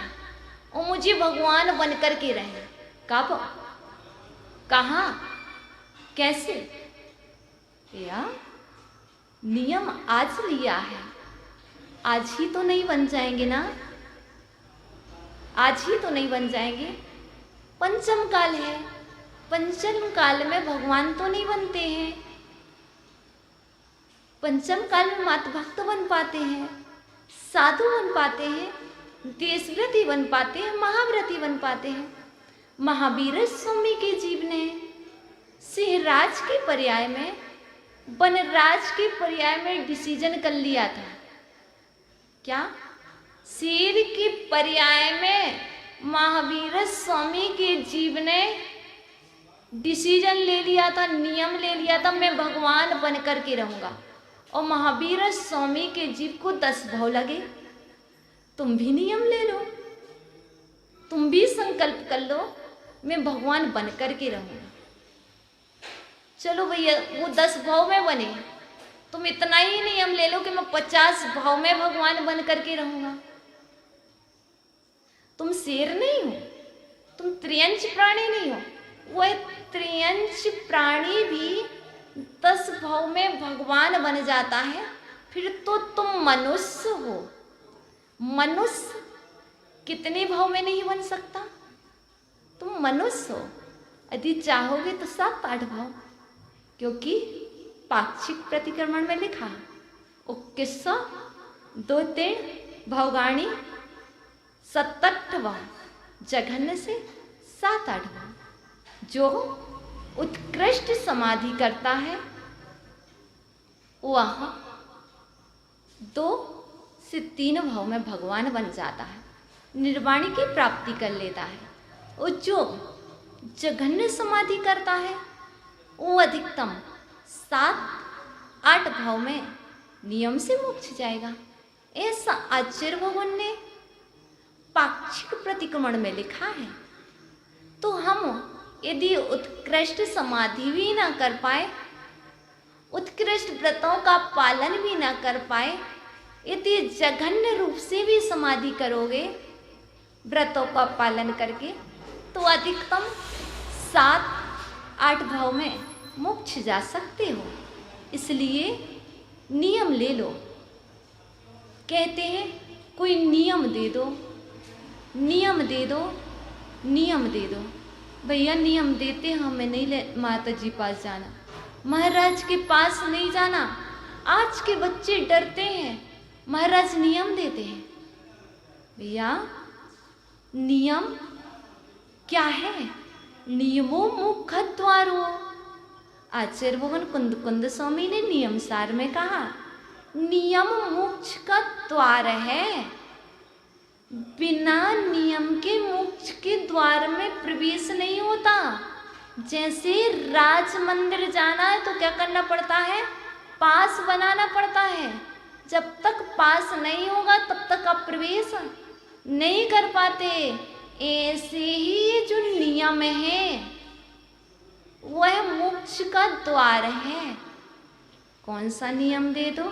और मुझे भगवान बन कर के रहें। कब, कहाँ, कैसे? या नियम आज लिया है, आज ही तो नहीं बन जाएंगे ना, आज ही तो नहीं बन जाएंगे। पंचम काल है, पंचम काल में भगवान तो नहीं बनते हैं। पंचम काल में मातृ भक्त बन पाते हैं, साधु बन पाते हैं, देशव्रती बन पाते हैं, महाव्रती बन पाते हैं। महावीर स्वामी के जीव ने सिंहराज के पर्याय में, वनराज के पर्याय में डिसीजन कर लिया था। क्या? शेर के पर्याय में महावीर स्वामी के जीव ने डिसीजन ले लिया था, नियम ले लिया था, मैं भगवान बन कर के रहूंगा। और महावीर स्वामी के जीव को 10 भाव लगे। तुम भी नियम ले लो, तुम भी संकल्प कर लो, मैं भगवान बन कर के रहूंगा। चलो भैया, वो 10 भाव में बने, तुम इतना ही नियम ले लो कि मैं 50 भाव में भगवान बन कर के रहूंगा। तुम शेर नहीं हो, तुम त्रियंच प्राणी नहीं हो। वह त्रियंच प्राणी भी 10 भाव में भगवान बन जाता है, फिर तो तुम मनुष्य हो। मनुष्य कितने भाव में नहीं बन सकता? तुम मनुष्य हो। यदि चाहोगे तो 7-8 भाव, क्योंकि पाक्षिक प्रतिक्रमण में लिखा 2100 2-3 भवगाणी 67 भाव, जघन्य से 7-8 भाव। जो उत्कृष्ट समाधि करता है वह 2 से 3 भाव में भगवान बन जाता है, निर्वाणी की प्राप्ति कर लेता है। और जो जघन्य समाधि करता है वो अधिकतम 7-8 भाव में नियम से मोक्ष जाएगा। ऐसा आचार्य भगवान ने पाक्षिक प्रतिक्रमण में लिखा है। तो हम यदि उत्कृष्ट समाधि भी ना कर पाए, उत्कृष्ट व्रतों का पालन भी ना कर पाए, यदि जघन्य रूप से भी समाधि करोगे व्रतों का पालन करके, तो अधिकतम 7-8 भाव में मोक्ष जा सकते हो। इसलिए नियम ले लो। कहते हैं कोई नियम दे दो, नियम दे दो, नियम दे दो। भैया नियम देते हमें नहीं ले माता जी पास जाना, महाराज के पास नहीं जाना। आज के बच्चे डरते हैं, महाराज नियम देते हैं। भैया नियम क्या है? नियमो मुख्य द्वारो। आचार्य भगवान कुंद कुंद स्वामी ने नियम सार में कहा, नियम मोक्ष का द्वार है। बिना नियम के मोक्ष के द्वार में प्रवेश नहीं होता। जैसे राज मंदिर जाना है तो क्या करना पड़ता है? पास बनाना पड़ता है। जब तक पास नहीं होगा तब तक आप प्रवेश नहीं कर पाते। ऐसे ही जो नियम है वह मोक्ष का द्वार है। कौन सा नियम दे दो?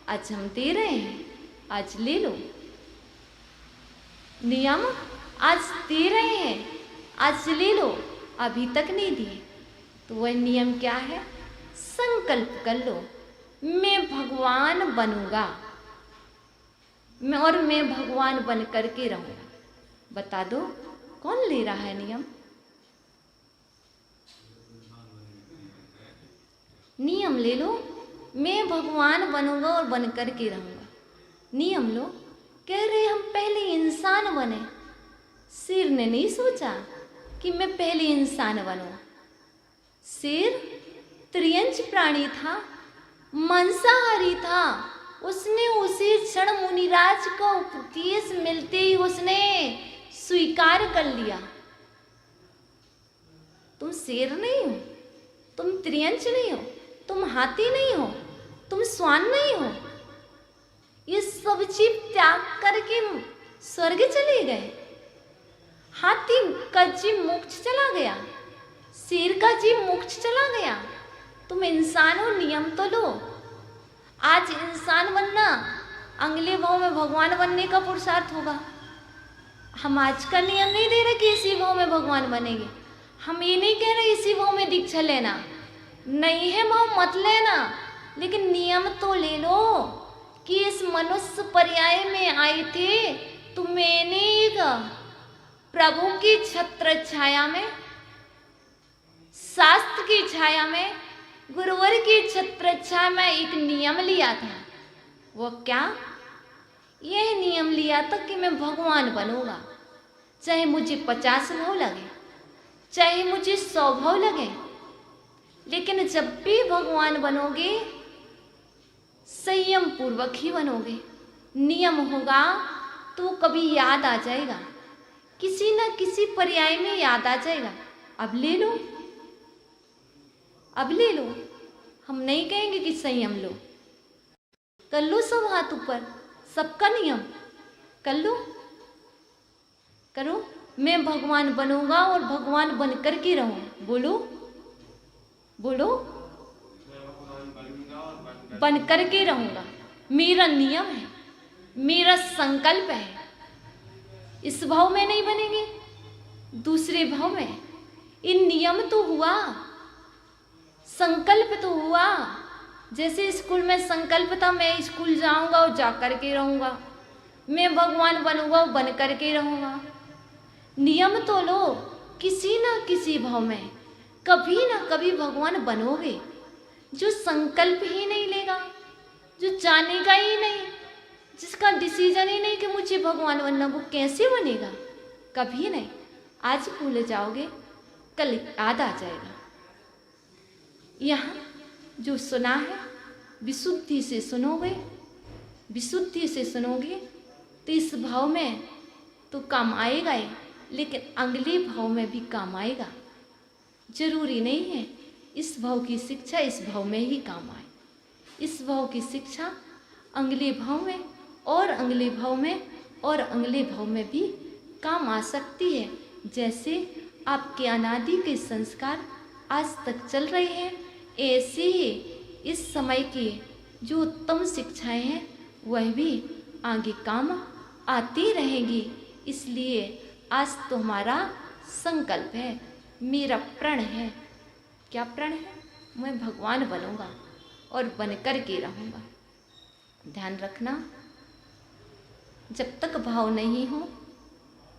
आज हम दे रहे हैं, आज ले लो। नियम आज दे रहे हैं, आज ले लो। अभी तक नहीं दिए तो वह नियम क्या है? संकल्प कर लो, मैं भगवान बनूंगा, मैं भगवान बन करके रहूंगा। बता दो कौन ले रहा है नियम? नियम ले लो, मैं भगवान बनूंगा और बन करके रहूंगा। नियम लो। कह रहे हम पहले इंसान बने। शेर ने नहीं सोचा कि मैं पहले इंसान बनूं। शेर त्रियंच प्राणी था, मांसाहारी था। उसने उसी क्षण मुनिराज का उपदेश मिलते ही उसने स्वीकार कर लिया। तुम शेर नहीं हो, तुम त्रियंच नहीं हो, तुम हाथी नहीं हो, तुम श्वान नहीं हो। ये सब चीज त्याग करके स्वर्ग चले गए। हाथी का जीव मोक्ष चला गया, शेर का जीव मोक्ष चला गया। तुम इंसान हो, नियम तो लो। आज इंसान बनना, अगले भाव में भगवान बनने का पुरुषार्थ होगा। हम आज का नियम नहीं दे रहे कि इसी भाव में भगवान बनेंगे। हम ये नहीं कह रहे इसी भाव में दीक्षा लेना, नहीं है भाव मत लेना, लेकिन नियम तो ले लो कि इस मनुष्य पर्याय में आए थे तो मैंने एक प्रभु की छत्र छाया में, शास्त्र की छाया में, गुरुवर की छत्र छाया में एक नियम लिया था। वो क्या? यह नियम लिया था कि मैं भगवान बनूंगा, चाहे मुझे 50 भाव लगे, चाहे मुझे 100 भाव लगे, लेकिन जब भी भगवान बनोगे संयम पूर्वक ही बनोगे। नियम होगा तो कभी याद आ जाएगा, किसी न किसी पर्याय में याद आ जाएगा। अब ले लो, अब ले लो। हम नहीं कहेंगे कि संयम लो, कर लो सब हाथ ऊपर, सबका नियम कर लो, करो। मैं भगवान बनूंगा और भगवान बन कर के रहूं। बोलो बोलो, बन कर के रहूंगा, मेरा नियम है, मेरा संकल्प है। इस भाव में नहीं बनेंगे, दूसरे भाव में। इन नियम तो हुआ, संकल्प तो हुआ। जैसे स्कूल में संकल्प था मैं स्कूल जाऊंगा और जा कर के रहूंगा, मैं भगवान बनूंगा और बन कर के रहूंगा। नियम तो लो, किसी ना किसी भाव में कभी ना कभी भगवान बनोगे। जो संकल्प ही नहीं लेगा, जो जानेगा ही नहीं, जिसका डिसीजन ही नहीं कि मुझे भगवान बनना, वो कैसे बनेगा? कभी नहीं। आज भूल जाओगे, कल याद आ जाएगा। यहाँ जो सुना है विशुद्धि से सुनोगे, विशुद्धि से सुनोगे तो इस भाव में तो काम आएगा ही, लेकिन अगले भाव में भी काम आएगा। जरूरी नहीं है इस भाव की शिक्षा इस भाव में ही काम आए। इस भाव की शिक्षा अगले भाव में और अगले भाव में और अगले भाव में भी काम आ सकती है। जैसे आपके अनादि के संस्कार आज तक चल रहे हैं, ऐसे ही इस समय की जो उत्तम शिक्षाएं हैं वह भी आगे काम आती रहेंगी। इसलिए आज तो हमारा संकल्प है, मेरा प्रण है। क्या प्रण है? मैं भगवान बनूंगा और बन कर के रहूंगा। ध्यान रखना, जब तक भाव नहीं हो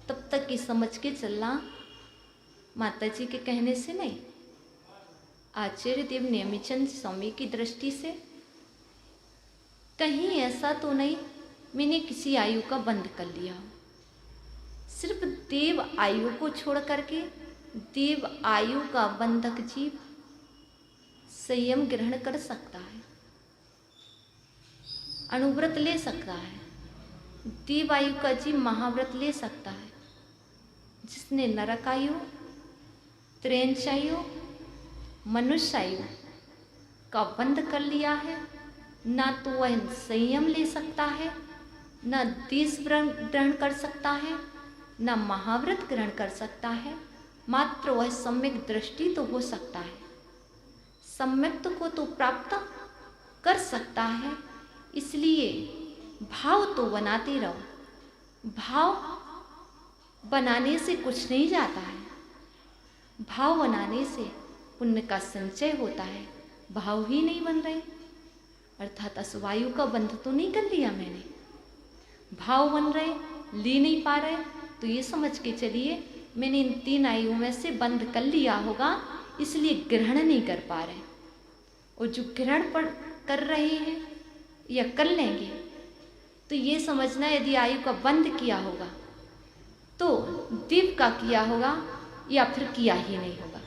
तब तक ये समझ के चलना माता जी के कहने से नहीं, आचार्य देव नेमिचंद स्वामी की दृष्टि से। कहीं ऐसा तो नहीं मैंने किसी आयु का बंद कर लिया हो। सिर्फ देव आयु को छोड़ करके देव आयु का बंधक जीव संयम ग्रहण कर सकता है, अनुव्रत ले सकता है। देव आयु का जीव महाव्रत ले सकता है। जिसने नरक आयु, त्रेंच आयु, मनुष्य आयु का बंध कर लिया है, ना तो वह संयम ले सकता है, ना देश ग्रहण कर सकता है, ना महाव्रत ग्रहण कर सकता है। मात्र वह सम्यक दृष्टि तो हो सकता है, सम्यक्त को तो प्राप्त कर सकता है। इसलिए भाव तो बनाते रहो। भाव बनाने से कुछ नहीं जाता है, भाव बनाने से पुण्य का संचय होता है। भाव ही नहीं बन रहे, अर्थात असवायु का बंध तो नहीं कर लिया मैंने, भाव बन रहे, ले नहीं पा रहे, तो ये समझ के चलिए मैंने इन 3 आयु में से बंद कर लिया होगा, इसलिए ग्रहण नहीं कर पा रहे। और जो ग्रहण कर रहे हैं या कर लेंगे, तो ये समझना यदि आयु का बंद किया होगा तो दिव्य का किया होगा या फिर किया ही नहीं होगा।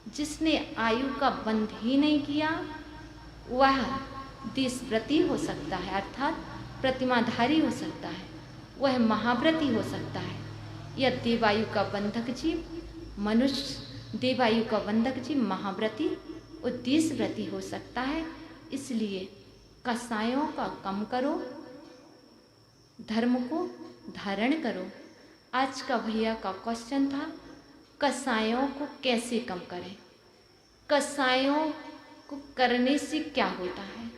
जिसने आयु का बंद ही नहीं किया वह देशव्रती हो सकता है, अर्थात प्रतिमाधारी हो सकता है, वह महाव्रती हो सकता है। या देवायु का बंधक जीव मनुष्य, देवायु का बंधक जीव महाव्रती और देशव्रती हो सकता है। इसलिए कसायों का कम करो, धर्म को धारण करो। आज का भैया का क्वेश्चन था, कसायों को कैसे कम करें? कसायों को करने से क्या होता है?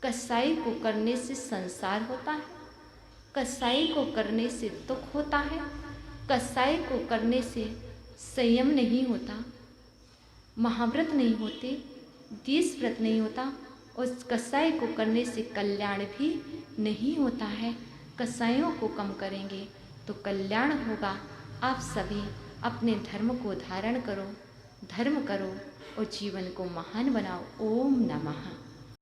कसाई को करने से संसार होता है, कसाई को करने से दुख होता है, कसाई को करने से संयम नहीं होता, महाव्रत नहीं होते, 20 व्रत नहीं होता, उस कसाई को करने से कल्याण भी नहीं होता है। कसाइयों को कम करेंगे तो कल्याण होगा। आप सभी अपने धर्म को धारण करो, धर्म करो और जीवन को महान बनाओ। ओम नमः।